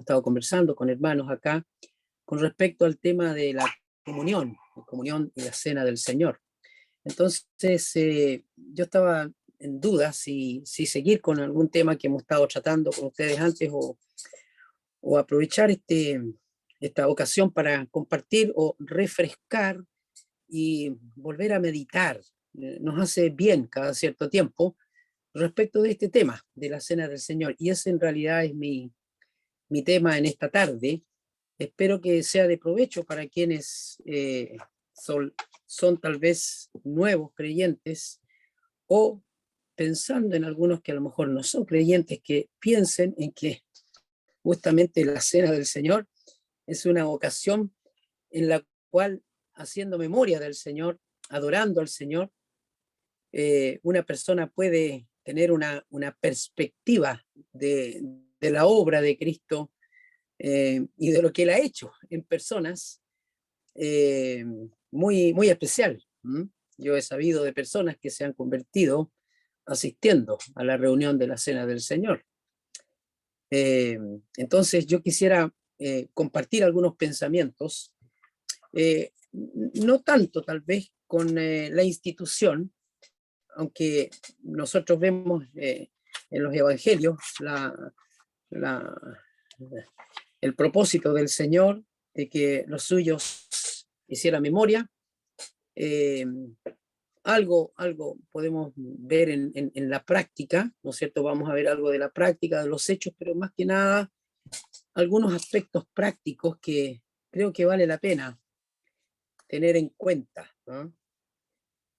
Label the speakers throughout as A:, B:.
A: estado conversando con hermanos acá con respecto al tema de la comunión y la cena del Señor. Entonces, yo estaba en duda si seguir con algún tema que hemos estado tratando con ustedes antes o aprovechar esta ocasión para compartir o refrescar y volver a meditar. Nos hace bien cada cierto tiempo respecto de este tema de la cena del Señor. Y ese en realidad es mi tema en esta tarde. Espero que sea de provecho para quienes son tal vez nuevos creyentes o pensando en algunos que a lo mejor no son creyentes, que piensen en que justamente la cena del Señor es una ocasión en la cual, haciendo memoria del Señor, adorando al Señor, una persona puede tener una perspectiva de la obra de Cristo y de lo que Él ha hecho en personas muy especial. Yo he sabido de personas que se han convertido asistiendo a la reunión de la Cena del Señor. Entonces yo quisiera compartir algunos pensamientos, no tanto tal vez con la institución, aunque nosotros vemos en los evangelios el propósito del Señor de que los suyos hicieran memoria. Algo podemos ver en la práctica, ¿no es cierto? Vamos a ver algo de la práctica, de los hechos, pero más que nada algunos aspectos prácticos que creo que vale la pena tener en cuenta, ¿no?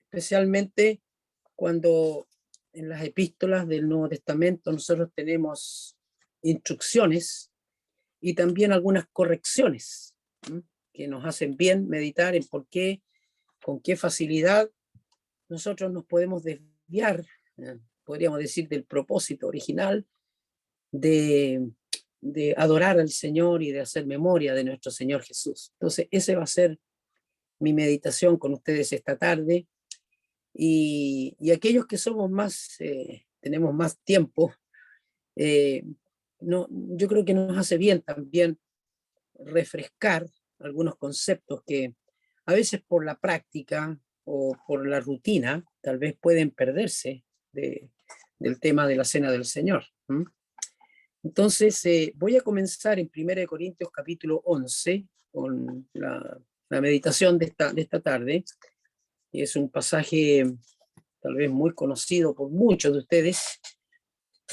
A: Especialmente cuando en las epístolas del Nuevo Testamento nosotros tenemos instrucciones y también algunas correcciones, ¿no?, que nos hacen bien meditar en por qué, con qué facilidad nosotros nos podemos desviar, podríamos decir, del propósito original de adorar al Señor y de hacer memoria de nuestro Señor Jesús. Entonces, ese va a ser mi meditación con ustedes esta tarde. Y aquellos que somos más, tenemos más tiempo, yo creo que nos hace bien también refrescar algunos conceptos que a veces por la práctica o por la rutina tal vez pueden perderse del tema de la cena del Señor. Entonces voy a comenzar en 1 Corintios capítulo 11 con la meditación de esta tarde. Es un pasaje tal vez muy conocido por muchos de ustedes,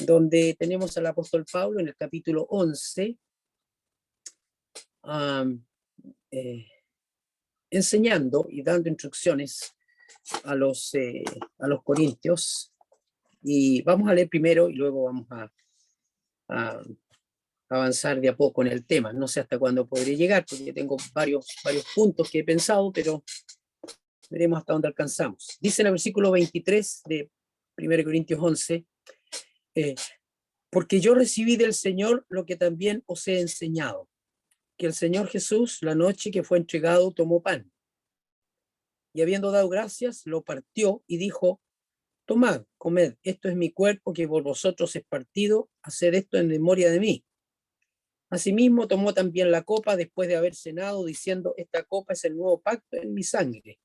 A: donde tenemos al apóstol Pablo en el capítulo 11, enseñando y dando instrucciones a los corintios. Y vamos a leer primero y luego vamos a avanzar de a poco en el tema. No sé hasta cuándo podré llegar, porque tengo varios puntos que he pensado, pero veremos hasta dónde alcanzamos. Dice en el versículo 23 de 1 Corintios 11, porque yo recibí del Señor lo que también os he enseñado, que el Señor Jesús, la noche que fue entregado, tomó pan, y habiendo dado gracias, lo partió y dijo: tomad, comed, esto es mi cuerpo que por vosotros es partido, haced esto en memoria de mí. Asimismo tomó también la copa después de haber cenado, diciendo: esta copa es el nuevo pacto en mi sangre.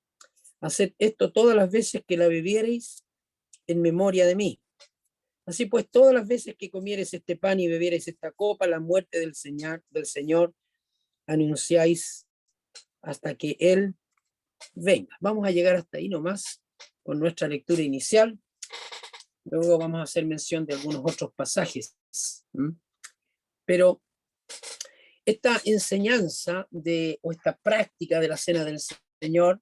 A: Haced esto todas las veces que la bebiereis en memoria de mí. Así pues, todas las veces que comiereis este pan y bebiereis esta copa, la muerte del Señor anunciáis hasta que Él venga. Vamos a llegar hasta ahí nomás con nuestra lectura inicial. Luego vamos a hacer mención de algunos otros pasajes. Pero esta enseñanza o esta práctica de la cena del Señor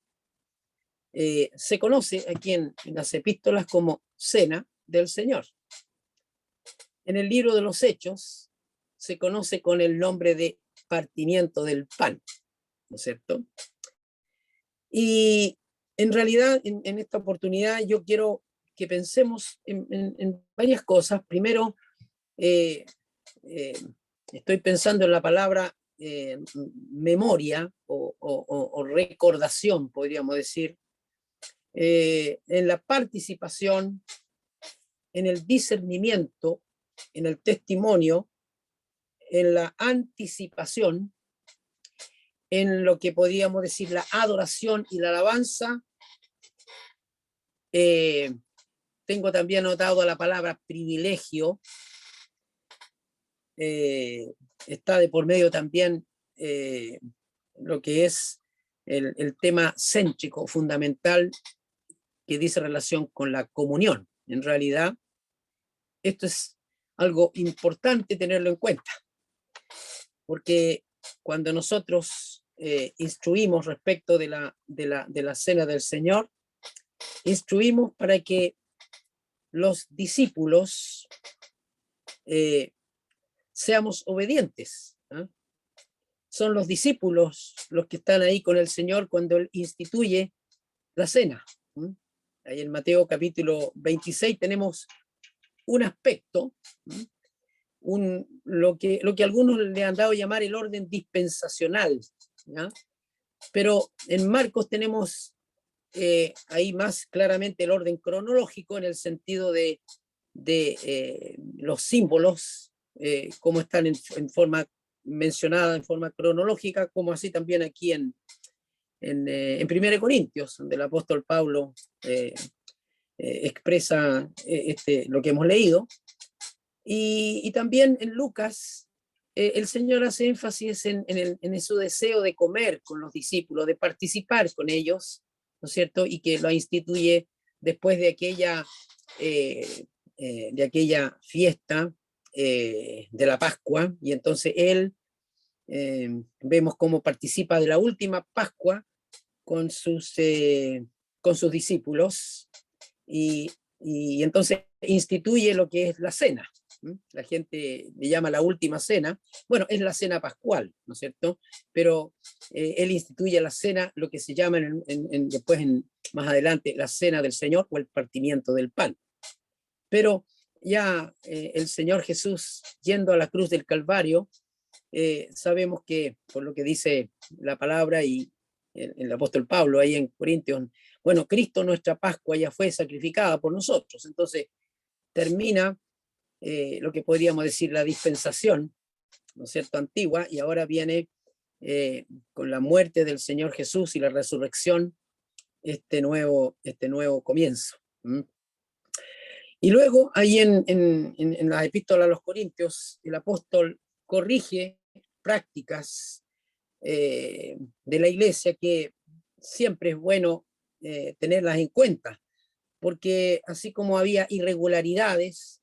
A: se conoce aquí en las epístolas como cena del Señor. En el libro de los Hechos se conoce con el nombre de partimiento del pan, ¿no es cierto? Y en realidad, en esta oportunidad, yo quiero que pensemos en varias cosas. Primero, estoy pensando en la palabra memoria o recordación, podríamos decir, en la participación, en el discernimiento, en el testimonio, en la anticipación, en lo que podríamos decir la adoración y la alabanza. Tengo también anotado la palabra privilegio. Está de por medio también lo que es el tema céntrico, fundamental, que dice relación con la comunión. En realidad, esto es algo importante tenerlo en cuenta, porque cuando nosotros instruimos respecto de la cena del Señor, instruimos para que los discípulos seamos obedientes. Son los discípulos los que están ahí con el Señor cuando Él instituye la cena. Ahí en Mateo capítulo 26 tenemos un aspecto, lo que algunos le han dado a llamar el orden dispensacional, ¿ya? Pero en Marcos tenemos ahí más claramente el orden cronológico en el sentido de los símbolos, como están en forma mencionada, en forma cronológica, como así también aquí en 1 Corintios, donde el apóstol Pablo expresa lo que hemos leído. Y también en Lucas, el Señor hace énfasis en su deseo de comer con los discípulos, de participar con ellos, ¿no es cierto? Y que lo instituye después de aquella fiesta de la Pascua, y entonces Él vemos cómo participa de la última Pascua con sus discípulos, y entonces instituye lo que es la cena. La gente le llama la última cena. Bueno, es la cena pascual, ¿no es cierto? Pero Él instituye la cena, lo que se llama después, más adelante, la cena del Señor o el partimiento del pan. Pero ya el Señor Jesús, yendo a la cruz del Calvario, sabemos que, por lo que dice la palabra y el apóstol Pablo ahí en Corintios, bueno, Cristo, nuestra Pascua, ya fue sacrificada por nosotros. Entonces termina lo que podríamos decir la dispensación, ¿no es cierto?, antigua, y ahora viene con la muerte del Señor Jesús y la resurrección, este nuevo comienzo. Y luego, ahí en la epístola a los Corintios, el apóstol corrige prácticas de la iglesia que siempre es bueno tenerlas en cuenta, porque así como había irregularidades,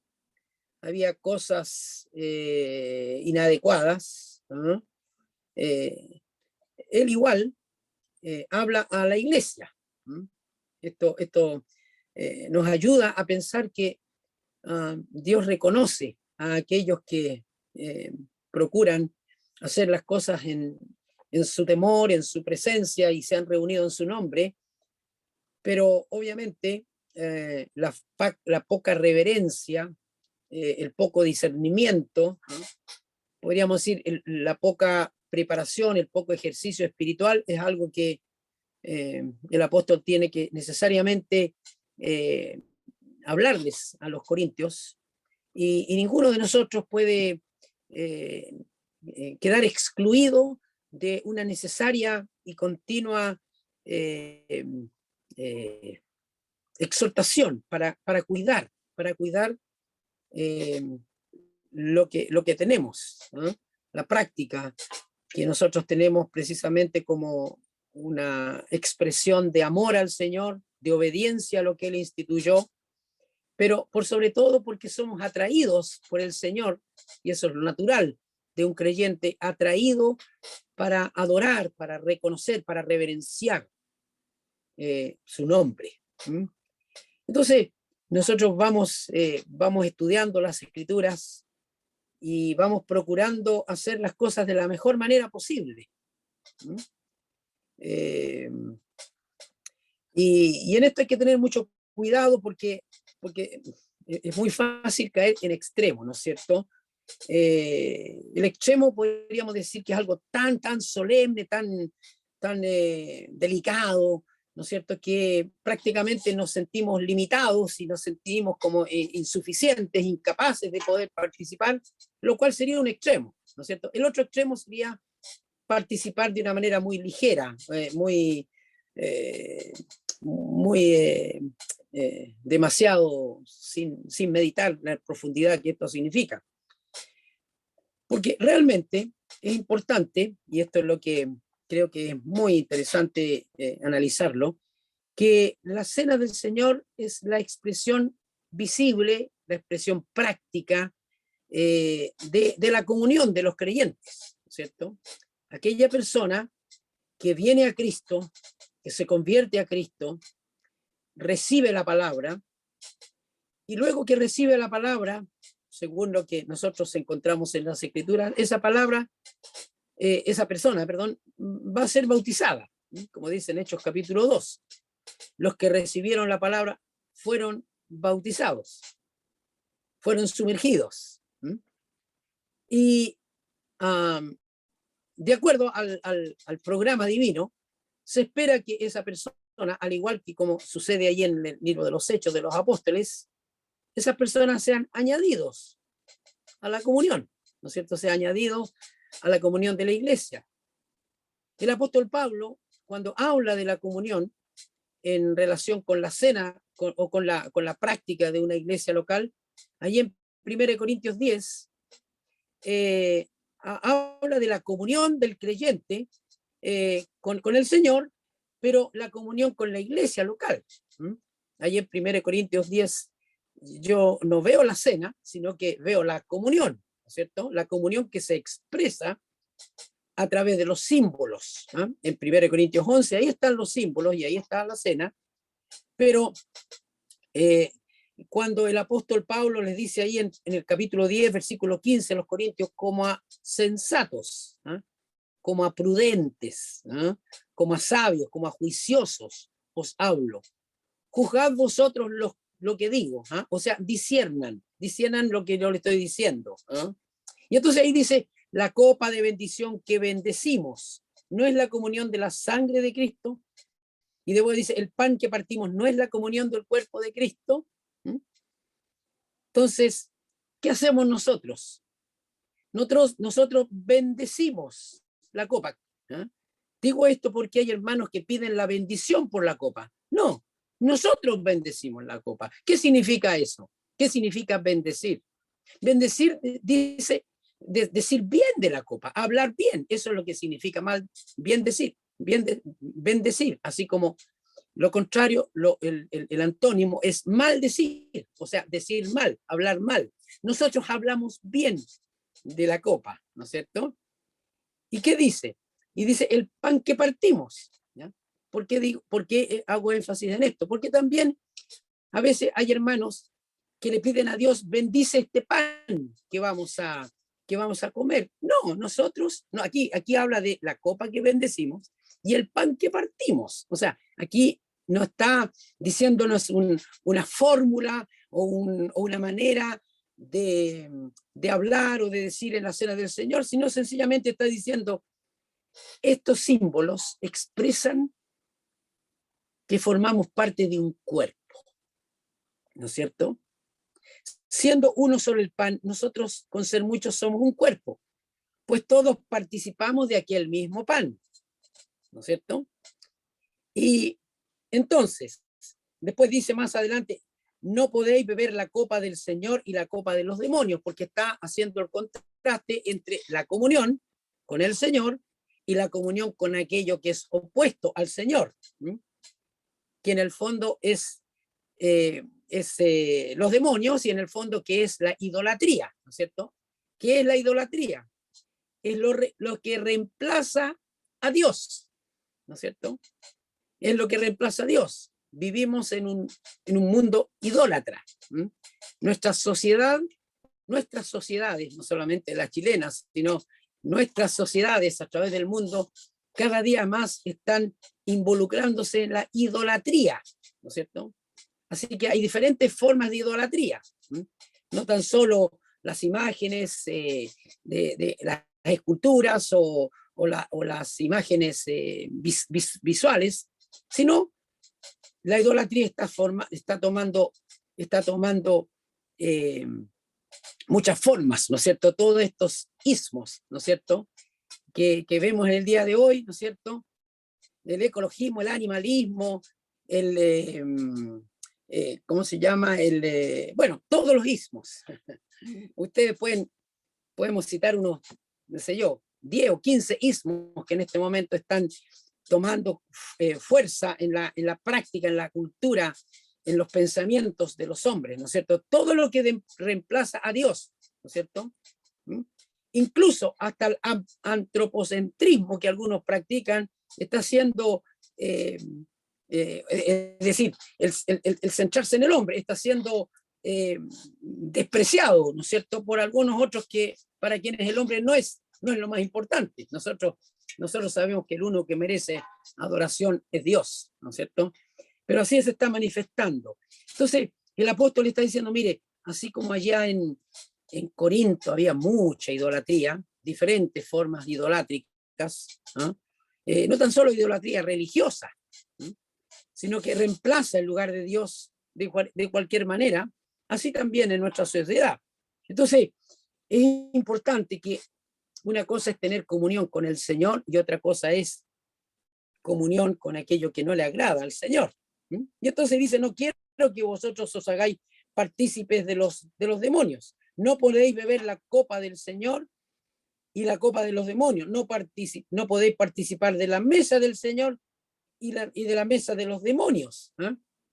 A: había cosas inadecuadas, ¿no? Él igual habla a la iglesia. Esto nos ayuda a pensar que Dios reconoce a aquellos que procuran hacer las cosas en su temor, en su presencia, y se han reunido en su nombre, pero obviamente la poca reverencia, el poco discernimiento, ¿no? Podríamos decir la poca preparación, el poco ejercicio espiritual, es algo que el apóstol tiene que necesariamente hablarles a los corintios, y ninguno de nosotros puede quedar excluido de una necesaria y continua exhortación para cuidar lo que tenemos, ¿no? La práctica que nosotros tenemos precisamente como una expresión de amor al Señor, de obediencia a lo que Él instituyó, pero por sobre todo porque somos atraídos por el Señor, y eso es lo natural de un creyente, atraído para adorar, para reconocer, para reverenciar su nombre. Entonces, nosotros vamos estudiando las Escrituras y vamos procurando hacer las cosas de la mejor manera posible. Y en esto hay que tener mucho cuidado porque es muy fácil caer en extremo, ¿no es cierto? El extremo podríamos decir que es algo tan solemne, tan delicado, ¿no es cierto?, que prácticamente nos sentimos limitados y nos sentimos como insuficientes, incapaces de poder participar, lo cual sería un extremo, ¿no es cierto? El otro extremo sería participar de una manera muy ligera, demasiado sin meditar la profundidad que esto significa. Porque realmente es importante, y esto es lo que creo que es muy interesante analizarlo, que la cena del Señor es la expresión visible, la expresión práctica de la comunión de los creyentes, ¿cierto? Aquella persona que viene a Cristo, que se convierte a Cristo, recibe la palabra, y luego que recibe la palabra, según lo que nosotros encontramos en las Escrituras, esa persona, va a ser bautizada, como dice en Hechos capítulo 2. Los que recibieron la palabra fueron bautizados, fueron sumergidos. Y de acuerdo al programa divino, se espera que esa persona, al igual que como sucede ahí en el libro de los Hechos de los Apóstoles, esas personas sean añadidos a la comunión, ¿no es cierto? Sean añadidos a la comunión de la iglesia. El apóstol Pablo, cuando habla de la comunión en relación con la cena con la práctica de una iglesia local, ahí en 1 Corintios 10, habla de la comunión del creyente con el Señor, pero la comunión con la iglesia local. Ahí en 1 Corintios 10, yo no veo la cena, sino que veo la comunión, ¿no es cierto? La comunión que se expresa a través de los símbolos. En 1 Corintios 11, ahí están los símbolos y ahí está la cena, pero cuando el apóstol Pablo les dice ahí en el capítulo 10, versículo 15, a los corintios, como a sensatos, como a prudentes, como a sabios, como a juiciosos, os hablo. Juzgad vosotros lo que digo, o sea, disciernan lo que yo le estoy diciendo. Y entonces ahí dice, la copa de bendición que bendecimos, ¿no es la comunión de la sangre de Cristo? Y después dice, el pan que partimos, ¿no es la comunión del cuerpo de Cristo? Entonces, ¿qué hacemos nosotros? Nosotros bendecimos la copa. Digo esto porque hay hermanos que piden la bendición por la copa. No, nosotros bendecimos la copa. ¿Qué significa eso? ¿Qué significa bendecir? Bendecir dice decir bien de la copa, hablar bien. Eso es lo que significa mal, bien decir, bendecir, así como lo contrario, el antónimo es maldecir, o sea, decir mal, hablar mal. Nosotros hablamos bien de la copa, ¿no es cierto? ¿Y qué dice? Y dice el pan que partimos. ¿Ya? ¿Por qué hago énfasis en esto? Porque también a veces hay hermanos que le piden a Dios, bendice este pan que vamos a comer. No, nosotros, no, aquí habla de la copa que bendecimos y el pan que partimos. O sea, aquí no está diciéndonos una fórmula o una manera de hablar o de decir en la cena del Señor, sino sencillamente está diciendo, estos símbolos expresan que formamos parte de un cuerpo, ¿no es cierto? Siendo uno solo el pan, nosotros con ser muchos somos un cuerpo, pues todos participamos de aquel mismo pan, ¿no es cierto? Y entonces, después dice más adelante, no podéis beber la copa del Señor y la copa de los demonios, porque está haciendo el contraste entre la comunión con el Señor y la comunión con aquello que es opuesto al Señor, que en el fondo es los demonios y en el fondo que es la idolatría, ¿no es cierto? ¿Qué es la idolatría? Es lo que reemplaza a Dios, ¿no es cierto? Es lo que reemplaza a Dios. Vivimos en un mundo idólatra. Nuestras sociedades, no solamente las chilenas, sino nuestras sociedades a través del mundo, cada día más están involucrándose en la idolatría, ¿no es cierto? Así que hay diferentes formas de idolatría. No tan solo las imágenes de las esculturas o las imágenes visuales, sino la idolatría está tomando muchas formas, ¿no es cierto? Todos estos ismos, ¿no es cierto? Que vemos en el día de hoy, ¿no es cierto? El ecologismo, el animalismo, ¿cómo se llama? Bueno, todos los ismos. Ustedes podemos citar unos, no sé yo, 10 o 15 ismos que en este momento están tomando fuerza en la práctica, en la cultura, en los pensamientos de los hombres, ¿no es cierto? Todo lo que reemplaza a Dios, ¿no es cierto? ¿Mm? Incluso hasta el antropocentrismo que algunos practican está siendo, es decir, el centrarse en el hombre está siendo despreciado, ¿no es cierto?, por algunos otros que para quienes el hombre no es lo más importante. Nosotros sabemos que el uno que merece adoración es Dios, ¿no es cierto? Pero así se está manifestando. Entonces, el apóstol está diciendo, mire, así como allá en Corinto había mucha idolatría, diferentes formas idolátricas, ¿no? No tan solo idolatría religiosa, ¿no?, sino que reemplaza el lugar de Dios de cualquier manera, así también en nuestra sociedad. Entonces, es importante que una cosa es tener comunión con el Señor y otra cosa es comunión con aquello que no le agrada al Señor. Y entonces dice, no quiero que vosotros os hagáis partícipes de los demonios. No podéis beber la copa del Señor y la copa de los demonios. No podéis participar de la mesa del Señor y de la mesa de los demonios.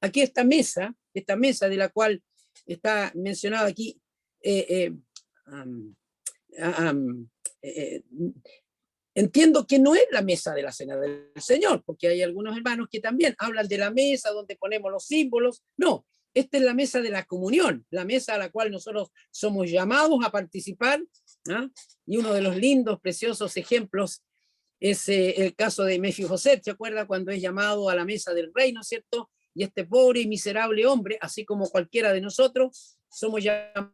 A: Aquí esta mesa de la cual está mencionada aquí, um, um, entiendo que no es la mesa de la cena del Señor, porque hay algunos hermanos que también hablan de la mesa donde ponemos los símbolos. No, esta es la mesa de la comunión, la mesa a la cual nosotros somos llamados a participar, ¿ah? Y uno de los lindos, preciosos ejemplos es el caso de Mefiboset. ¿Se acuerda cuando es llamado a la mesa del rey, ¿no es cierto? Y este pobre y miserable hombre, así como cualquiera de nosotros, somos llamados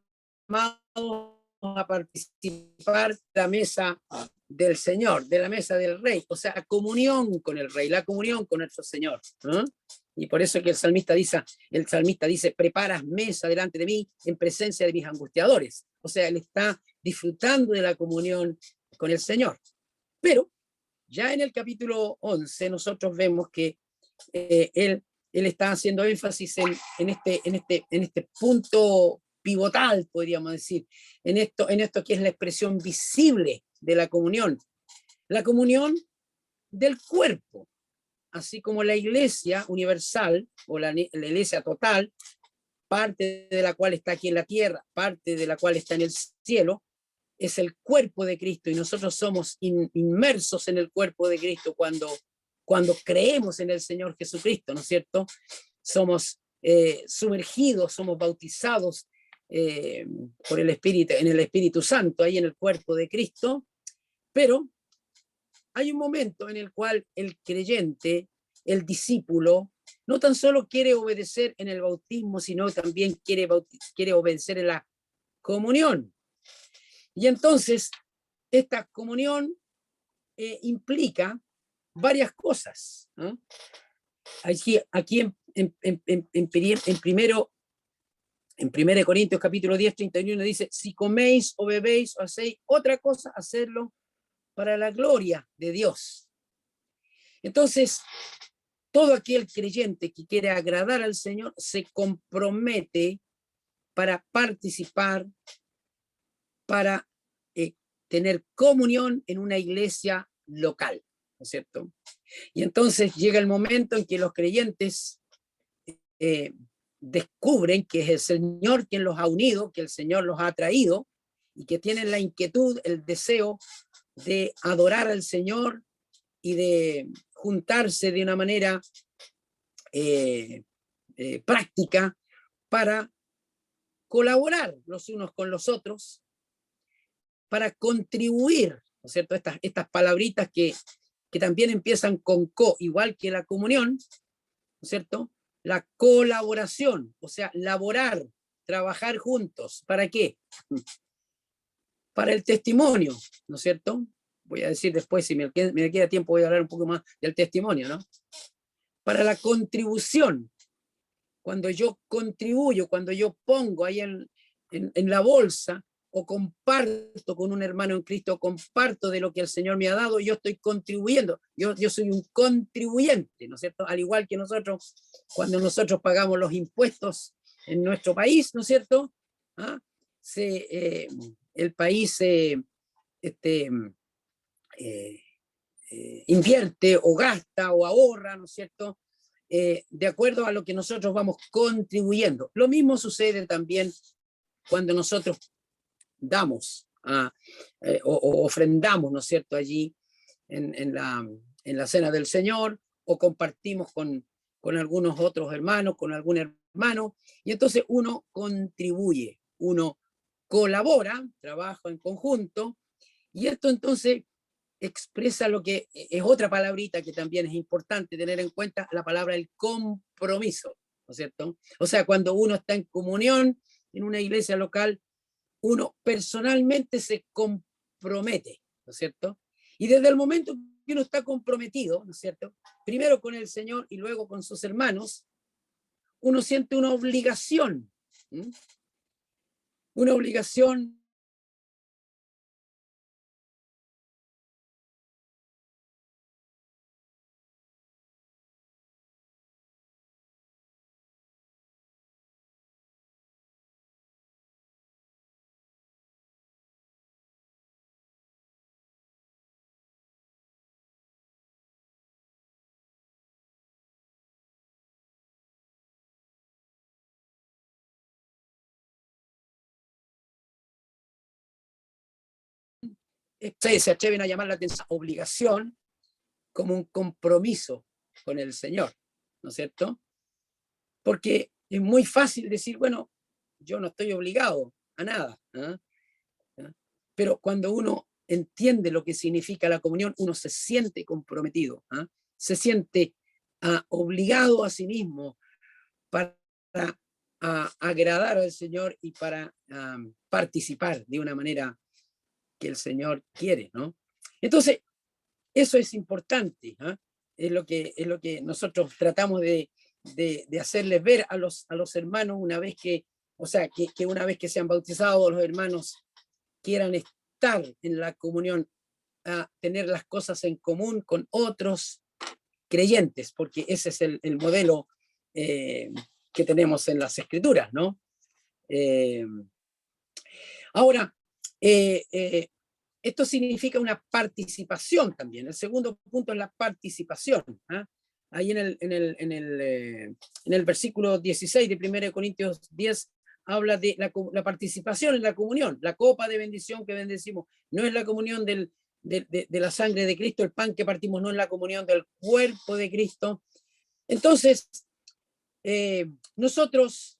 A: a participar de la mesa del Señor, de la mesa del rey, o sea, comunión con el rey, la comunión con nuestro Señor, ¿no? Y por eso que el salmista dice, preparas mesa delante de mí en presencia de mis angustiadores. O sea, él está disfrutando de la comunión con el Señor. Pero ya en el capítulo 11 nosotros vemos que él está haciendo énfasis en este punto pivotal, podríamos decir, en esto que es la expresión visible de la comunión del cuerpo, así como la iglesia universal o la iglesia total, parte de la cual está aquí en la tierra, parte de la cual está en el cielo, es el cuerpo de Cristo, y nosotros somos inmersos en el cuerpo de Cristo cuando creemos en el Señor Jesucristo, ¿no es cierto? Somos sumergidos, somos bautizados por el Espíritu, en el Espíritu Santo, ahí en el cuerpo de Cristo. Pero hay un momento en el cual el creyente, el discípulo, no tan solo quiere obedecer en el bautismo, sino también quiere obedecer en la comunión. Y entonces, esta comunión implica varias cosas, ¿no? Aquí en 1 Corintios capítulo 10, 31 dice, si coméis o bebéis o hacéis otra cosa, hacedlo para la gloria de Dios. Entonces, todo aquel creyente que quiere agradar al Señor se compromete para participar, para tener comunión en una iglesia local, ¿no es cierto? Y entonces llega el momento en que los creyentes descubren que es el Señor quien los ha unido, que el Señor los ha traído y que tienen la inquietud, el deseo de adorar al Señor y de juntarse de una manera práctica para colaborar los unos con los otros, para contribuir, ¿no es cierto? Estas palabritas que también empiezan con co, igual que la comunión, ¿no es cierto? La colaboración, o sea, laborar, trabajar juntos. ¿Para qué? Para el testimonio, ¿no es cierto? Voy a decir después, si me queda tiempo, voy a hablar un poco más del testimonio, ¿no? Para la contribución. Cuando yo contribuyo, cuando yo pongo ahí en la bolsa, o comparto con un hermano en Cristo, comparto de lo que el Señor me ha dado, yo estoy contribuyendo, yo soy un contribuyente, ¿no es cierto? Al igual que nosotros, cuando nosotros pagamos los impuestos en nuestro país, ¿no es cierto? ¿Ah? El país este, eh, invierte o gasta o ahorra, ¿no es cierto? De acuerdo a lo que nosotros vamos contribuyendo. Lo mismo sucede también cuando nosotros damos o ofrendamos, ¿no es cierto?, allí en la cena del Señor, o compartimos con algunos otros hermanos, con algún hermano, y entonces uno contribuye, uno colabora, trabaja en conjunto, y esto entonces expresa lo que es otra palabrita que también es importante tener en cuenta, la palabra el compromiso, ¿no es cierto? O sea, cuando uno está en comunión en una iglesia local, uno personalmente se compromete, ¿no es cierto? Y desde el momento que uno está comprometido, ¿no es cierto? Primero con el Señor y luego con sus hermanos, uno siente una obligación, ¿sí? Una obligación se atreven a llamar la atención, obligación como un compromiso con el Señor, ¿no es cierto? Porque es muy fácil decir, bueno, yo no estoy obligado a nada, ¿eh? Pero cuando uno entiende lo que significa la comunión, uno se siente comprometido, ¿eh? Se siente obligado a sí mismo para agradar al Señor y para participar de una manera que el Señor quiere, ¿no? Entonces, eso es importante, ¿eh? Es lo que nosotros tratamos de hacerles ver a los hermanos una vez que, o sea, que una vez que sean bautizados, los hermanos quieran estar en la comunión, a tener las cosas en común con otros creyentes, porque ese es el modelo eh, que tenemos en las escrituras, ¿no? Eh, ahora, eh, eh, esto significa una participación también. El segundo punto es la participación. ¿Eh? Ahí en el versículo 16 de 1 Corintios 10 habla de la participación en la comunión, la copa de bendición que bendecimos. No es la comunión de la sangre de Cristo, el pan que partimos, no es la comunión del cuerpo de Cristo. Entonces, nosotros,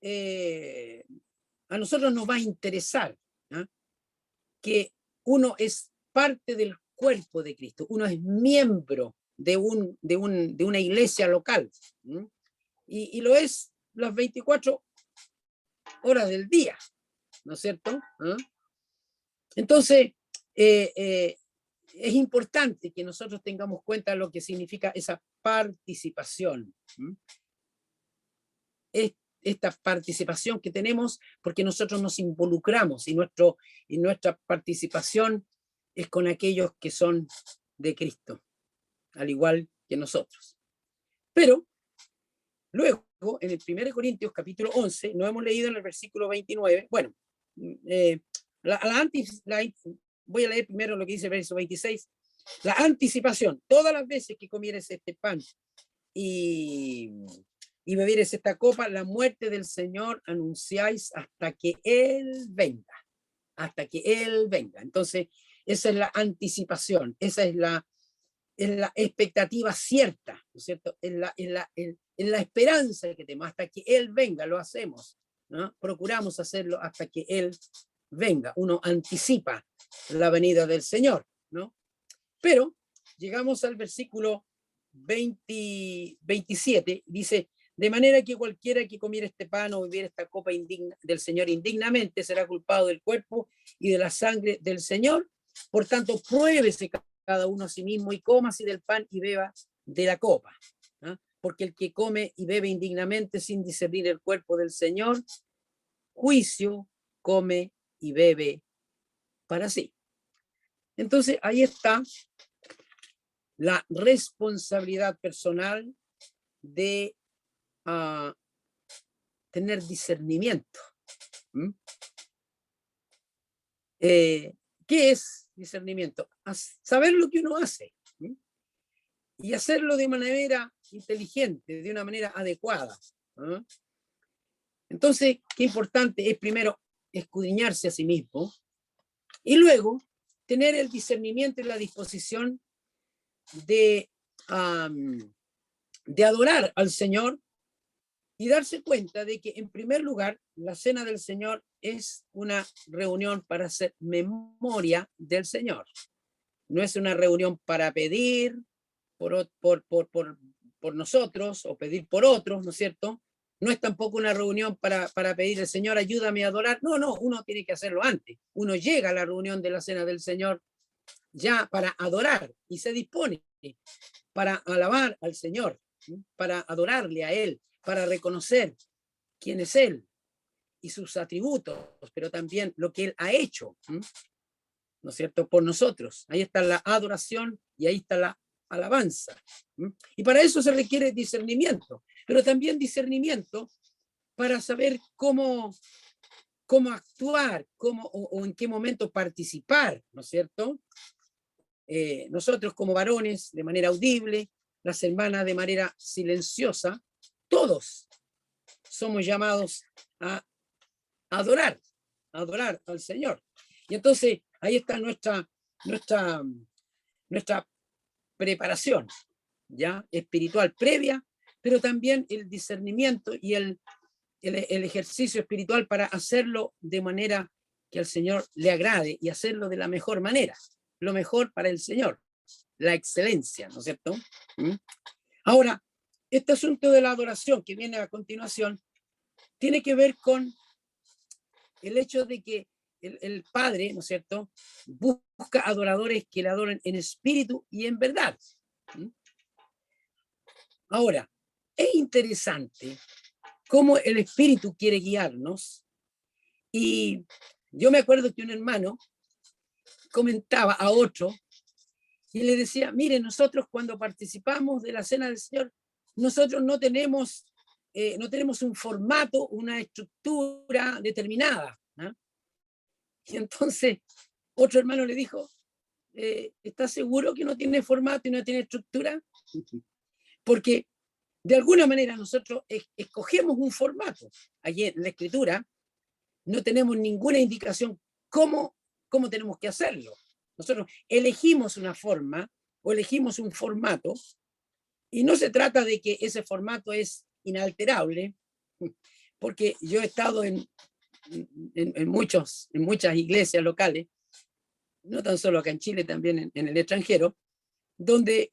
A: a nosotros nos va a interesar, ¿eh? Que uno es parte del cuerpo de Cristo, uno es miembro de una iglesia local, y lo es las 24 horas del día, ¿no es cierto? ¿Eh? Entonces, es importante que nosotros tengamos cuenta lo que significa esa participación. Esta participación que tenemos, porque nosotros nos involucramos y nuestra participación es con aquellos que son de Cristo, al igual que nosotros. Pero luego, en el 1 Corintios capítulo 11, no hemos leído en el versículo 29, bueno, voy a leer primero lo que dice el verso 26, la anticipación, todas las veces que comieres este pan y bebieres esta copa, la muerte del Señor anunciáis hasta que Él venga, hasta que Él venga. Entonces, esa es la anticipación, esa es la expectativa cierta, ¿no es cierto? En la esperanza que tenemos, hasta que Él venga, lo hacemos, ¿no? Procuramos hacerlo hasta que Él venga, uno anticipa la venida del Señor, ¿no? Pero llegamos al versículo 27, dice, de manera que cualquiera que comiera este pan o bebiera esta copa del Señor indignamente será culpado del cuerpo y de la sangre del Señor. Por tanto, pruébese cada uno a sí mismo y coma así del pan y beba de la copa. ¿No? Porque el que come y bebe indignamente sin discernir el cuerpo del Señor, juicio come y bebe para sí. Entonces ahí está la responsabilidad personal de tener discernimiento. ¿Mm? ¿Qué es discernimiento? Saber lo que uno hace. ¿Mm? Y hacerlo de manera inteligente, de una manera adecuada. ¿Ah? Entonces, qué importante es primero escudriñarse a sí mismo y luego tener el discernimiento y la disposición de, de adorar al Señor y darse cuenta de que, en primer lugar, la cena del Señor es una reunión para hacer memoria del Señor. No es una reunión para pedir por nosotros o pedir por otros, ¿no es cierto? No es tampoco una reunión para pedir al Señor, ayúdame a adorar. No, no, uno tiene que hacerlo antes. Uno llega a la reunión de la cena del Señor ya para adorar y se dispone para alabar al Señor, para adorarle a Él, para reconocer quién es Él y sus atributos, pero también lo que Él ha hecho, ¿no es cierto?, por nosotros. Ahí está la adoración y ahí está la alabanza. Y para eso se requiere discernimiento, pero también discernimiento para saber cómo actuar, o en qué momento participar, ¿no es cierto? Nosotros como varones de manera audible, las hermanas de manera silenciosa, todos somos llamados a adorar al Señor. Y entonces ahí está nuestra preparación ya espiritual previa, pero también el discernimiento y el ejercicio espiritual para hacerlo de manera que al Señor le agrade y hacerlo de la mejor manera, lo mejor para el Señor, la excelencia, ¿no es cierto? Ahora, este asunto de la adoración que viene a continuación tiene que ver con el hecho de que el Padre, ¿no es cierto?, busca adoradores que le adoren en espíritu y en verdad. Ahora, es interesante cómo el Espíritu quiere guiarnos. Y yo me acuerdo que un hermano comentaba a otro y le decía, mire, nosotros cuando participamos de la cena del Señor, nosotros no tenemos un formato, una estructura determinada. ¿No? Y entonces otro hermano le dijo, ¿estás seguro que no tiene formato y no tiene estructura? Porque de alguna manera nosotros escogemos un formato. Allí en la Escritura no tenemos ninguna indicación cómo tenemos que hacerlo. Nosotros elegimos una forma o elegimos un formato y no se trata de que ese formato es inalterable, porque yo he estado en muchas iglesias locales, no tan solo acá en Chile, también en el extranjero, donde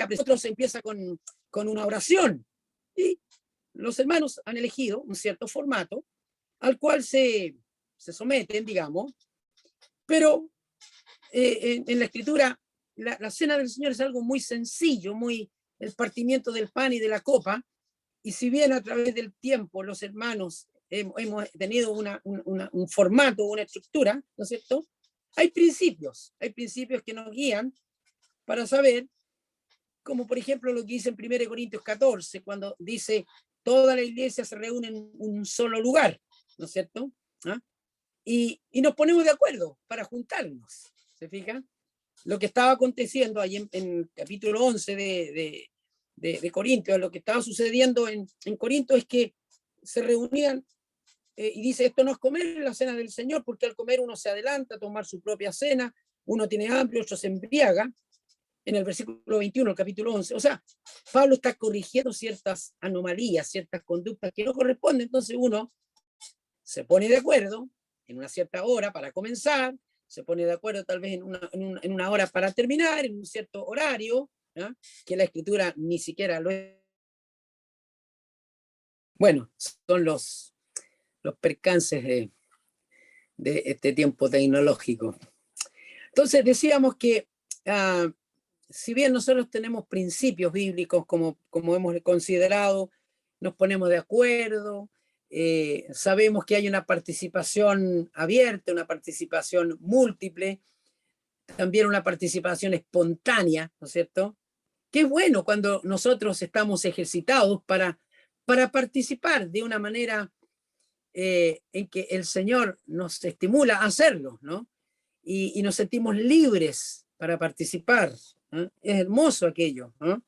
A: nosotros empieza con una oración y los hermanos han elegido un cierto formato al cual se someten, digamos, pero en la Escritura la cena del Señor es algo muy sencillo, muy el partimiento del pan y de la copa, y si bien a través del tiempo los hermanos hemos tenido un formato, una estructura, ¿no es cierto? Hay principios que nos guían para saber, como por ejemplo lo que dice en 1 Corintios 14, cuando dice, toda la iglesia se reúne en un solo lugar, ¿no es cierto? ¿Ah? Y nos ponemos de acuerdo para juntarnos, ¿se fijan? Lo que estaba aconteciendo ahí en el capítulo 11 de Corintios, lo que estaba sucediendo en Corinto es que se reunían y dice, esto no es comer la cena del Señor, porque al comer uno se adelanta a tomar su propia cena, uno tiene hambre, otro se embriaga, en el versículo 21, el capítulo 11. O sea, Pablo está corrigiendo ciertas anomalías, ciertas conductas que no corresponden, entonces uno se pone de acuerdo en una cierta hora para comenzar, se pone de acuerdo tal vez en una hora para terminar, en un cierto horario, ¿eh? Que la Escritura ni siquiera lo es. Bueno, son los percances de este tiempo tecnológico. Entonces decíamos que si bien nosotros tenemos principios bíblicos como hemos considerado, nos ponemos de acuerdo, sabemos que hay una participación abierta, una participación múltiple, también una participación espontánea, ¿no es cierto? Que es bueno cuando nosotros estamos ejercitados para participar de una manera en que el Señor nos estimula a hacerlo, ¿no? Y nos sentimos libres para participar. ¿No? Es hermoso aquello, ¿no?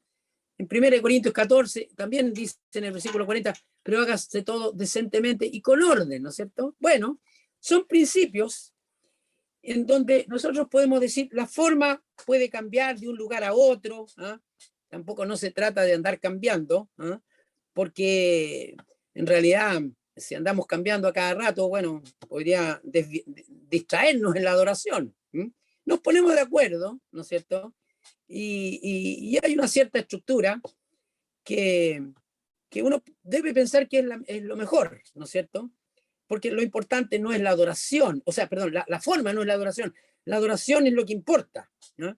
A: En 1 Corintios 14 también dice en el versículo 40, pero hágase todo decentemente y con orden, ¿no es cierto? Bueno, son principios en donde nosotros podemos decir, la forma puede cambiar de un lugar a otro, ¿eh? Tampoco no se trata de andar cambiando, ¿eh? Porque en realidad, si andamos cambiando a cada rato, bueno, podría distraernos en la adoración. ¿Eh? Nos ponemos de acuerdo, ¿no es cierto? Y hay una cierta estructura que uno debe pensar que es lo mejor, ¿no es cierto? Porque lo importante no es la adoración, o sea, perdón, la forma no es la adoración es lo que importa, ¿no?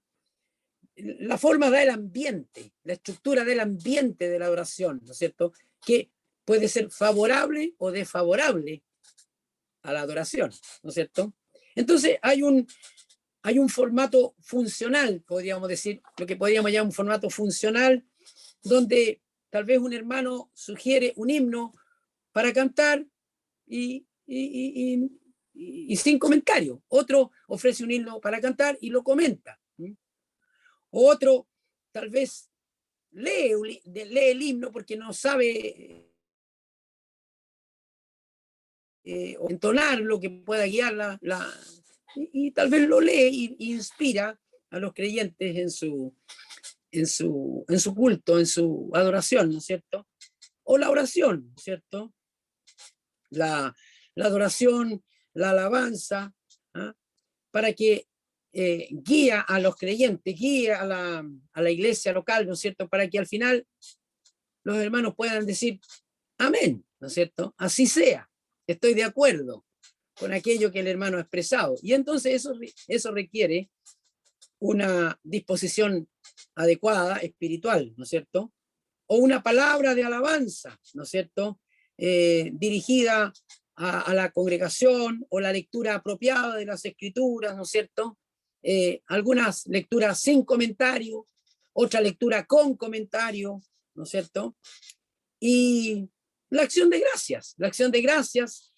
A: La forma da el ambiente, la estructura del ambiente de la adoración, ¿no es cierto? Que puede ser favorable o desfavorable a la adoración, ¿no es cierto? Entonces hay un formato funcional, podríamos decir, lo que podríamos llamar un formato funcional, donde tal vez un hermano sugiere un himno para cantar y sin comentario. Otro ofrece un himno para cantar y lo comenta. Otro tal vez lee el himno porque no sabe entonar lo que pueda guiar y tal vez lo lee y inspira a los creyentes en su culto, en su adoración, ¿no es cierto? O la oración, ¿no es cierto? La adoración, la alabanza, ¿ah? Para que guía a los creyentes, guía a la iglesia local, ¿no es cierto? Para que al final los hermanos puedan decir, amén, ¿no es cierto? Así sea, estoy de acuerdo con aquello que el hermano ha expresado. Y entonces eso requiere una disposición adecuada, espiritual, ¿no es cierto? O una palabra de alabanza, ¿no es cierto? Dirigida a la congregación o la lectura apropiada de las escrituras, ¿no es cierto? Algunas lecturas sin comentario, otra lectura con comentario, ¿no es cierto? Y la acción de gracias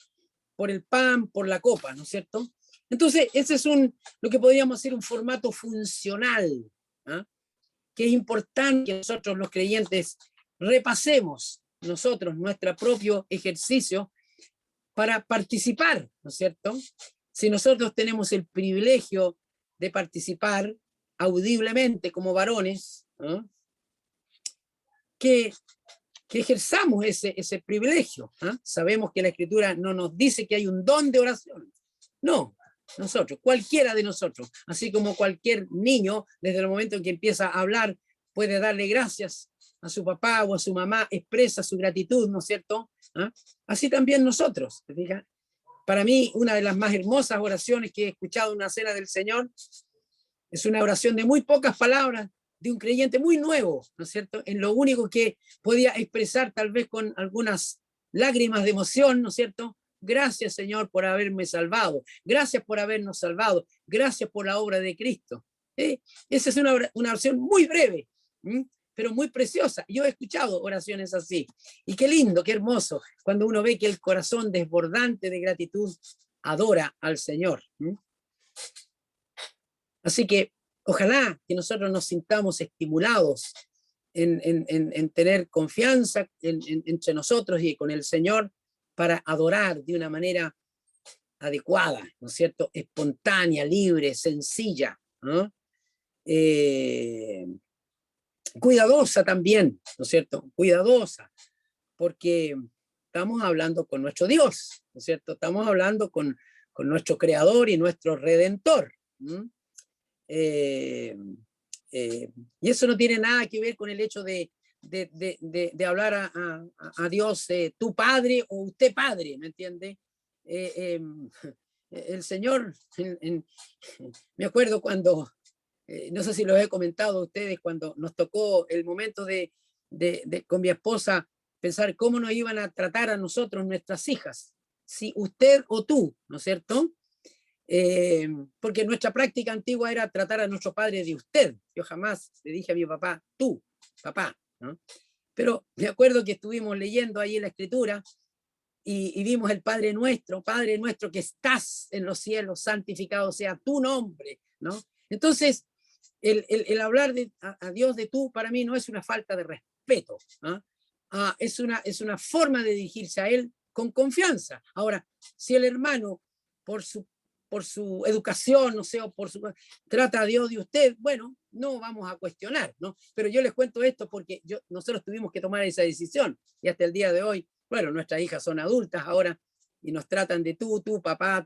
A: por el pan, por la copa, ¿no es cierto? Entonces, ese es lo que podríamos decir un formato funcional, ¿eh? Que es importante que nosotros los creyentes repasemos nosotros nuestro propio ejercicio para participar, ¿no es cierto? Si nosotros tenemos el privilegio de participar audiblemente como varones, ¿eh? que ejerzamos ese privilegio. ¿Eh? Sabemos que la Escritura no nos dice que hay un don de oración. No, nosotros, cualquiera de nosotros, así como cualquier niño, desde el momento en que empieza a hablar, puede darle gracias a su papá o a su mamá, expresa su gratitud, ¿no es cierto? ¿Eh? Así también nosotros. ¿Fija? Para mí, una de las más hermosas oraciones que he escuchado en una cena del Señor es una oración de muy pocas palabras, de un creyente muy nuevo, ¿no es cierto? En lo único que podía expresar tal vez con algunas lágrimas de emoción, ¿no es cierto? Gracias, Señor, por haberme salvado. Gracias por habernos salvado. Gracias por la obra de Cristo. Esa es una oración muy breve, pero muy preciosa. Yo he escuchado oraciones así. Y qué lindo, qué hermoso, cuando uno ve que el corazón desbordante de gratitud adora al Señor. Así que ojalá que nosotros nos sintamos estimulados en tener confianza entre nosotros y con el Señor para adorar de una manera adecuada, ¿no es cierto? Espontánea, libre, sencilla, ¿no? Cuidadosa también, ¿no es cierto? Cuidadosa, porque estamos hablando con nuestro Dios, ¿no es cierto? Estamos hablando con nuestro Creador y nuestro Redentor. Eh, y eso no tiene nada que ver con el hecho de hablar a Dios, tu padre o usted padre, ¿me entiende? el Señor, me acuerdo cuando, no sé si los he comentado a ustedes, cuando nos tocó el momento con mi esposa pensar cómo nos iban a tratar a nosotros, nuestras hijas, si usted o tú, ¿no es cierto? Porque nuestra práctica antigua era tratar a nuestro padre de usted. Yo jamás le dije a mi papá, tú, papá, ¿no? Pero me acuerdo que estuvimos leyendo ahí la escritura y vimos el Padre Nuestro que estás en los cielos, santificado sea tu nombre, ¿no? Entonces, el hablar a Dios de tú, para mí no es una falta de respeto, ¿no? Es una forma de dirigirse a Él con confianza. Ahora, si el hermano, por su educación, no sé, o trata a Dios de usted, bueno, no vamos a cuestionar, ¿no? Pero yo les cuento esto porque nosotros tuvimos que tomar esa decisión y hasta el día de hoy, bueno, nuestras hijas son adultas ahora y nos tratan de tú, papá,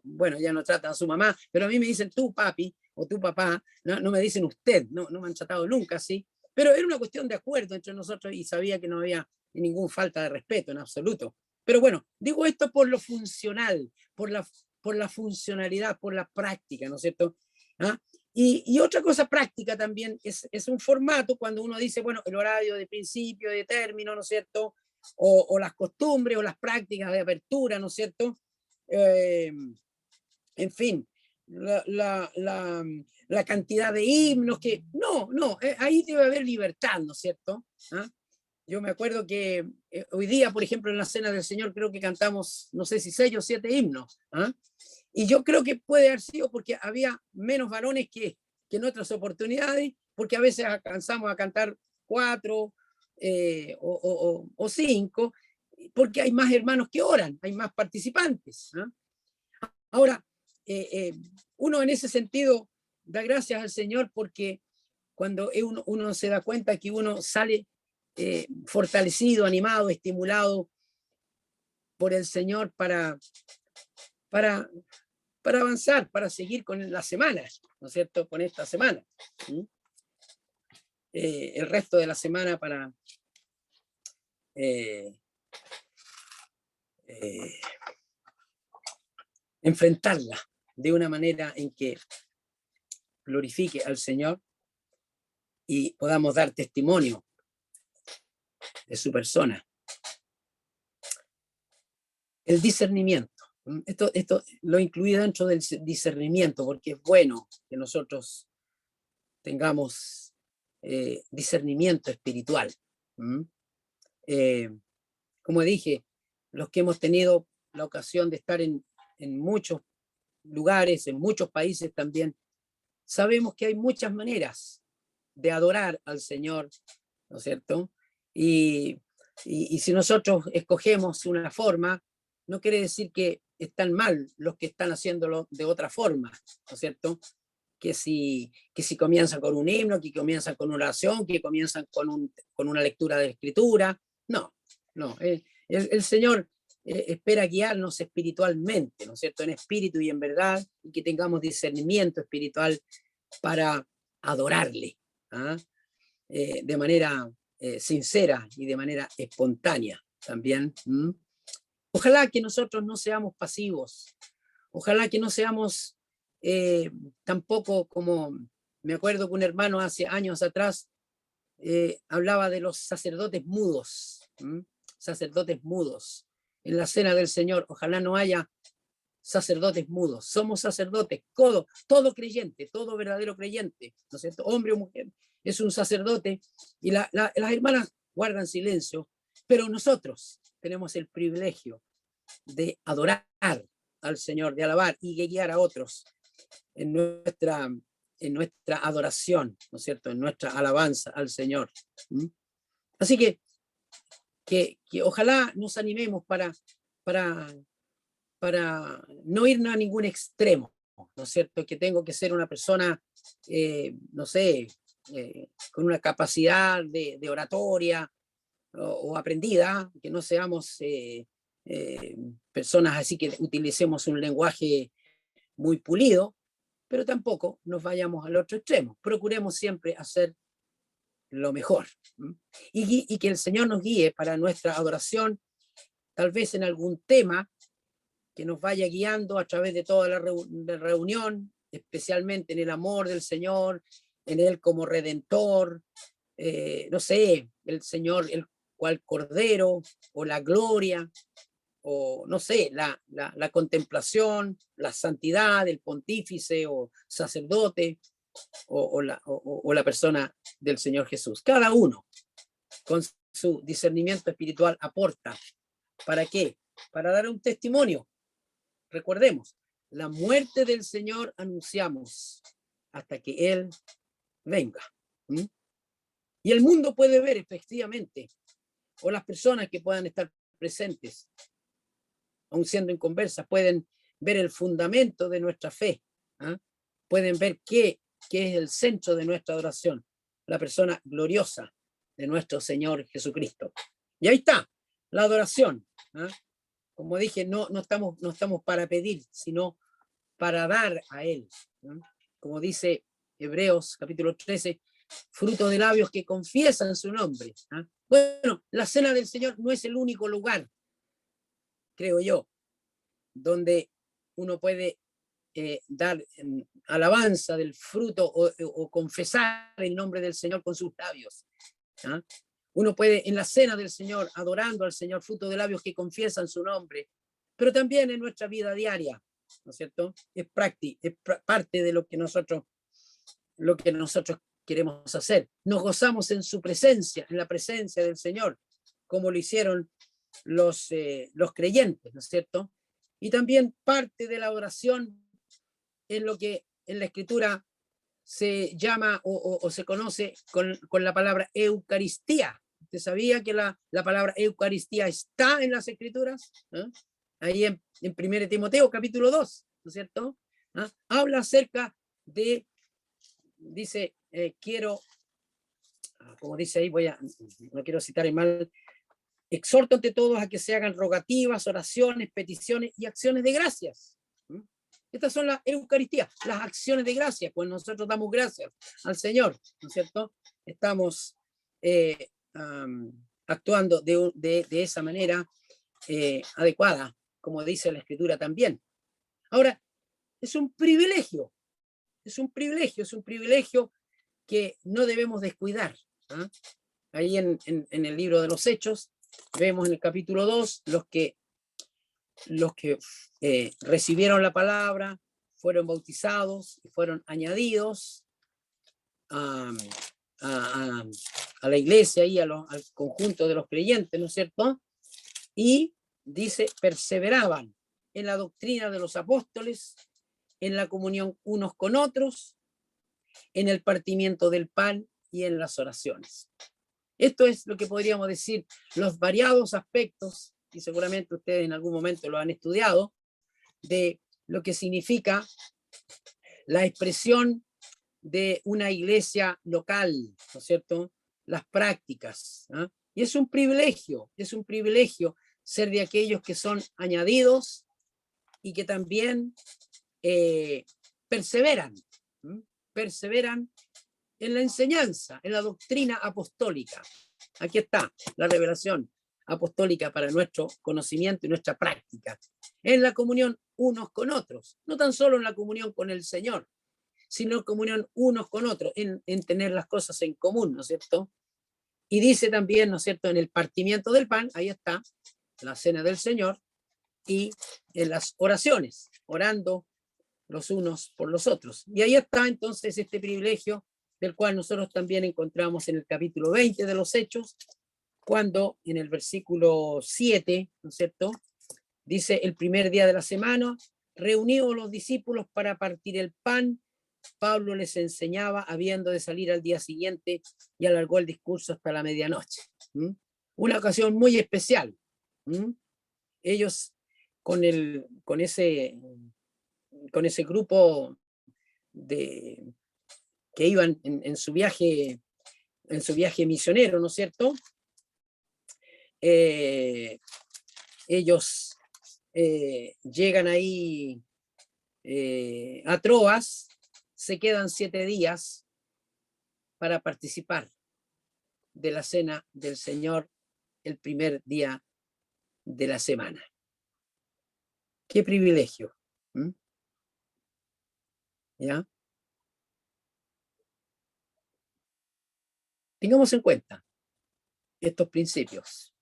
A: bueno, ya nos tratan a su mamá, pero a mí me dicen tú, papi, o tu papá, no me dicen usted, no me han tratado nunca así, pero era una cuestión de acuerdo entre nosotros y sabía que no había ninguna falta de respeto en absoluto. Pero bueno, digo esto por lo funcional, por la funcionalidad, por la práctica, ¿no es cierto? ¿Ah? Y otra cosa práctica también es un formato cuando uno dice, bueno, el horario de principio, de término, ¿no es cierto? O las costumbres o las prácticas de apertura, ¿no es cierto? En fin, la cantidad de himnos que... No, ahí debe haber libertad, ¿no es cierto? ¿Ah? Yo me acuerdo que hoy día, por ejemplo, en la Cena del Señor, creo que cantamos, no sé si 6 o 7 himnos. ¿Ah? Y yo creo que puede haber sido porque había menos varones que en otras oportunidades, porque a veces alcanzamos a cantar 4 o 5, porque hay más hermanos que oran, hay más participantes. ¿Ah? Ahora, uno en ese sentido da gracias al Señor porque cuando uno se da cuenta que uno sale fortalecido, animado, estimulado por el Señor para, para avanzar, para seguir con la semana, ¿no es cierto? Con esta semana. El resto de la semana para enfrentarla de una manera en que glorifique al Señor y podamos dar testimonio de su persona. El discernimiento. Esto lo incluí dentro del discernimiento porque es bueno que nosotros tengamos discernimiento espiritual. Como dije, los que hemos tenido la ocasión de estar en muchos lugares, en muchos países también, sabemos que hay muchas maneras de adorar al Señor, ¿no es cierto? Y si nosotros escogemos una forma, no quiere decir que están mal los que están haciéndolo de otra forma, ¿no es cierto? Que si comienzan con un himno, que comienzan con una oración, que comienzan con una lectura de la escritura. No. El Señor espera guiarnos espiritualmente, ¿no es cierto? En espíritu y en verdad, y que tengamos discernimiento espiritual para adorarle, ¿ah? De manera sincera y de manera espontánea también. Ojalá que nosotros no seamos pasivos, ojalá que no seamos tampoco como, me acuerdo que un hermano hace años atrás hablaba de los sacerdotes mudos, sacerdotes mudos. En la Cena del Señor, ojalá no haya sacerdotes mudos. Somos sacerdotes, todo creyente, todo verdadero creyente, ¿no es cierto? Hombre o mujer, es un sacerdote y las hermanas guardan silencio, pero nosotros tenemos el privilegio de adorar al Señor, de alabar y de guiar a otros en nuestra adoración, ¿no es cierto? En nuestra alabanza al Señor. Así que ojalá nos animemos para no irnos a ningún extremo, ¿no es cierto? Que tengo que ser una persona, no sé, con una capacidad de oratoria o aprendida, que no seamos personas así que utilicemos un lenguaje muy pulido, pero tampoco nos vayamos al otro extremo. Procuremos siempre hacer lo mejor y que el Señor nos guíe para nuestra adoración, tal vez en algún tema que nos vaya guiando a través de toda la reunión, especialmente en el amor del Señor, en Él como Redentor, no sé, el Señor, el cual Cordero, o la gloria, o no sé, la contemplación, la santidad, el pontífice o sacerdote, o la persona del Señor Jesús. Cada uno con su discernimiento espiritual aporta. ¿Para qué? Para dar un testimonio. Recordemos, la muerte del Señor anunciamos hasta que Él venga. ¿Mm? Y el mundo puede ver efectivamente, o las personas que puedan estar presentes, aun siendo inconversas, pueden ver el fundamento de nuestra fe. ¿Ah? Pueden ver qué es el centro de nuestra adoración, la persona gloriosa de nuestro Señor Jesucristo. Y ahí está, la adoración. ¿Ah? Como dije, no estamos para pedir, sino para dar a Él. ¿No? Como dice Hebreos capítulo 13, fruto de labios que confiesan su nombre. ¿Ah? Bueno, la cena del Señor no es el único lugar, creo yo, donde uno puede dar alabanza del fruto o confesar el nombre del Señor con sus labios. ¿Ah? Uno puede en la cena del Señor, adorando al Señor, fruto de labios que confiesan su nombre, pero también en nuestra vida diaria, ¿no es cierto? Es parte de lo que nosotros queremos hacer. Nos gozamos en su presencia, en la presencia del Señor, como lo hicieron los creyentes, ¿no es cierto? Y también parte de la oración en lo que en la Escritura se llama o se conoce con la palabra Eucaristía. ¿Usted sabía que la palabra Eucaristía está en las Escrituras? ¿Eh? Ahí en 1 Timoteo capítulo 2, ¿no es cierto? ¿Ah? Habla acerca de, dice, quiero, como dice ahí, no quiero citar el mal, exhorto ante todos a que se hagan rogativas, oraciones, peticiones y acciones de gracias. ¿Mm? Estas son las Eucaristías, las acciones de gracias, pues nosotros damos gracias al Señor, ¿no es cierto? Estamos actuando de esa manera adecuada, como dice la Escritura también. Ahora, es un privilegio, es un privilegio que no debemos descuidar. ¿Ah? Ahí en el libro de los Hechos, vemos en el capítulo 2 los que recibieron la palabra, fueron bautizados y fueron añadidos a la iglesia y al conjunto de los creyentes, ¿no es cierto? Y dice, perseveraban en la doctrina de los apóstoles, en la comunión unos con otros, en el partimiento del pan y en las oraciones. Esto es lo que podríamos decir, los variados aspectos, y seguramente ustedes en algún momento lo han estudiado, de lo que significa la expresión de una iglesia local, ¿no es cierto? Las prácticas. ¿Eh? Y es un privilegio ser de aquellos que son añadidos y que también perseveran, ¿eh? Perseveran en la enseñanza, en la doctrina apostólica. Aquí está la revelación apostólica para nuestro conocimiento y nuestra práctica. En la comunión unos con otros, no tan solo en la comunión con el Señor, sino en comunión unos con otros, en tener las cosas en común, ¿no es cierto? Y dice también, ¿no es cierto?, en el partimiento del pan, ahí está, la cena del Señor, y en las oraciones, orando los unos por los otros. Y ahí está entonces este privilegio del cual nosotros también encontramos en el capítulo 20 de los Hechos, cuando en el versículo 7, ¿no es cierto?, dice, el primer día de la semana, reunidos los discípulos para partir el pan, Pablo les enseñaba habiendo de salir al día siguiente y alargó el discurso hasta la medianoche. ¿Mm? Una ocasión muy especial. ¿Mm? Ellos con ese grupo que iban en su viaje misionero, ¿no es cierto? Ellos llegan ahí a Troas, se quedan 7 días para participar de la cena del Señor el primer día de la semana. Qué privilegio. ¿Mm? ¿Ya? Tengamos en cuenta estos principios.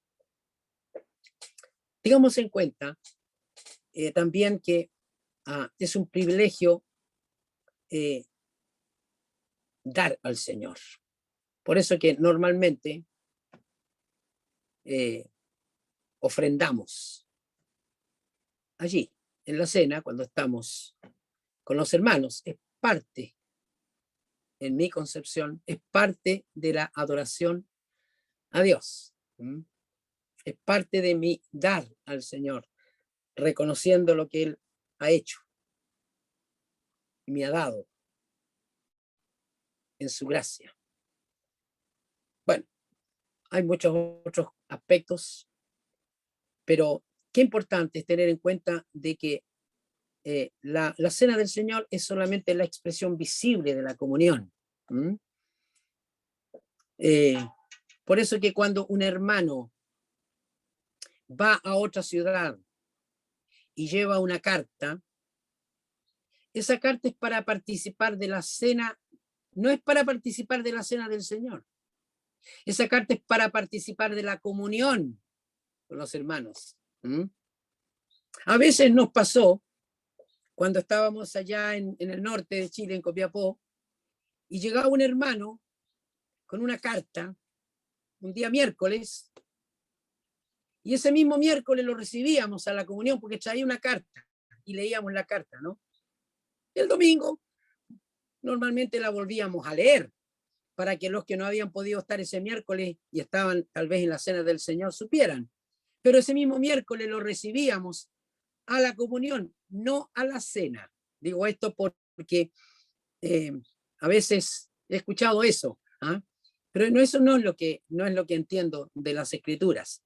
A: Tengamos en cuenta también que es un privilegio dar al Señor. Por eso que normalmente ofrendamos allí, en la cena, cuando estamos con los hermanos. Es parte, en mi concepción, es parte de la adoración a Dios. ¿Mm? Es parte de mi dar al Señor, reconociendo lo que Él ha hecho y me ha dado en su gracia. Bueno, hay muchos otros aspectos, pero qué importante es tener en cuenta de que la cena del Señor es solamente la expresión visible de la comunión. ¿Mm? Por eso que cuando un hermano va a otra ciudad y lleva una carta, esa carta es para participar de la cena, no es para participar de la cena del Señor. Esa carta es para participar de la comunión con los hermanos. ¿Mm? A veces nos pasó cuando estábamos allá en el norte de Chile, en Copiapó, y llegaba un hermano con una carta un día miércoles, y ese mismo miércoles lo recibíamos a la comunión porque traía una carta y leíamos la carta, ¿no? Y el domingo normalmente la volvíamos a leer para que los que no habían podido estar ese miércoles y estaban tal vez en la cena del Señor supieran. Pero ese mismo miércoles lo recibíamos a la comunión, no a la cena. Digo esto porque eh, a veces he escuchado eso, ¿ah? Pero no, eso no es lo que entiendo de las escrituras.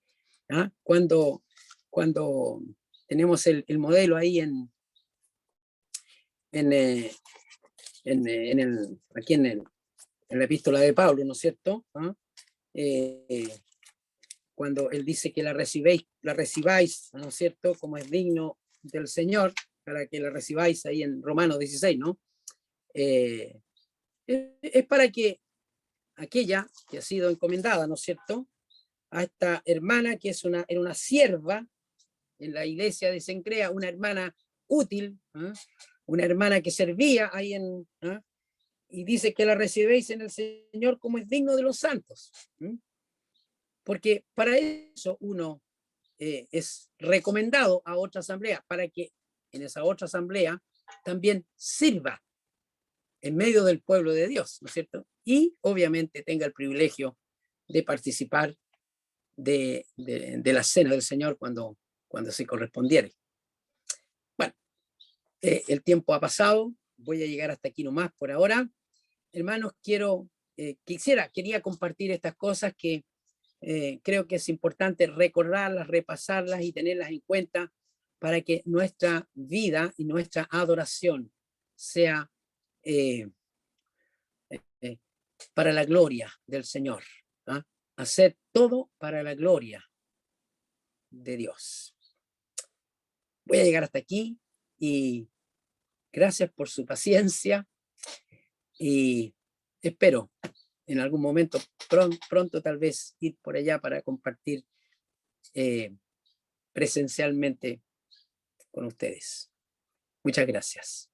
A: ¿Ah? Cuando tenemos el modelo ahí en, eh, aquí en la epístola de Pablo, ¿no es cierto? ¿Ah? Cuando él dice que la recibáis, ¿no es cierto? Como es digno del Señor, para que la recibáis ahí en Romanos 16, ¿no? Es para que aquella que ha sido encomendada, ¿no es cierto? A esta hermana que era una sierva en la iglesia de Cencrea, una hermana útil, ¿eh? Una hermana que servía ahí ¿eh? Y dice que la recibéis en el Señor como es digno de los santos. ¿Eh? Porque para eso uno es recomendado a otra asamblea, para que en esa otra asamblea también sirva en medio del pueblo de Dios, ¿no es cierto? Y obviamente tenga el privilegio de participar de la cena del Señor cuando se correspondiere. Bueno, el tiempo ha pasado, voy a llegar hasta aquí nomás por ahora. Hermanos, quería compartir estas cosas que creo que es importante recordarlas, repasarlas y tenerlas en cuenta para que nuestra vida y nuestra adoración sea eh, eh, para la gloria del Señor. ¿Ah? Hacer todo para la gloria de Dios. Voy a llegar hasta aquí y gracias por su paciencia y espero en algún momento pronto tal vez ir por allá para compartir presencialmente con ustedes. Muchas gracias.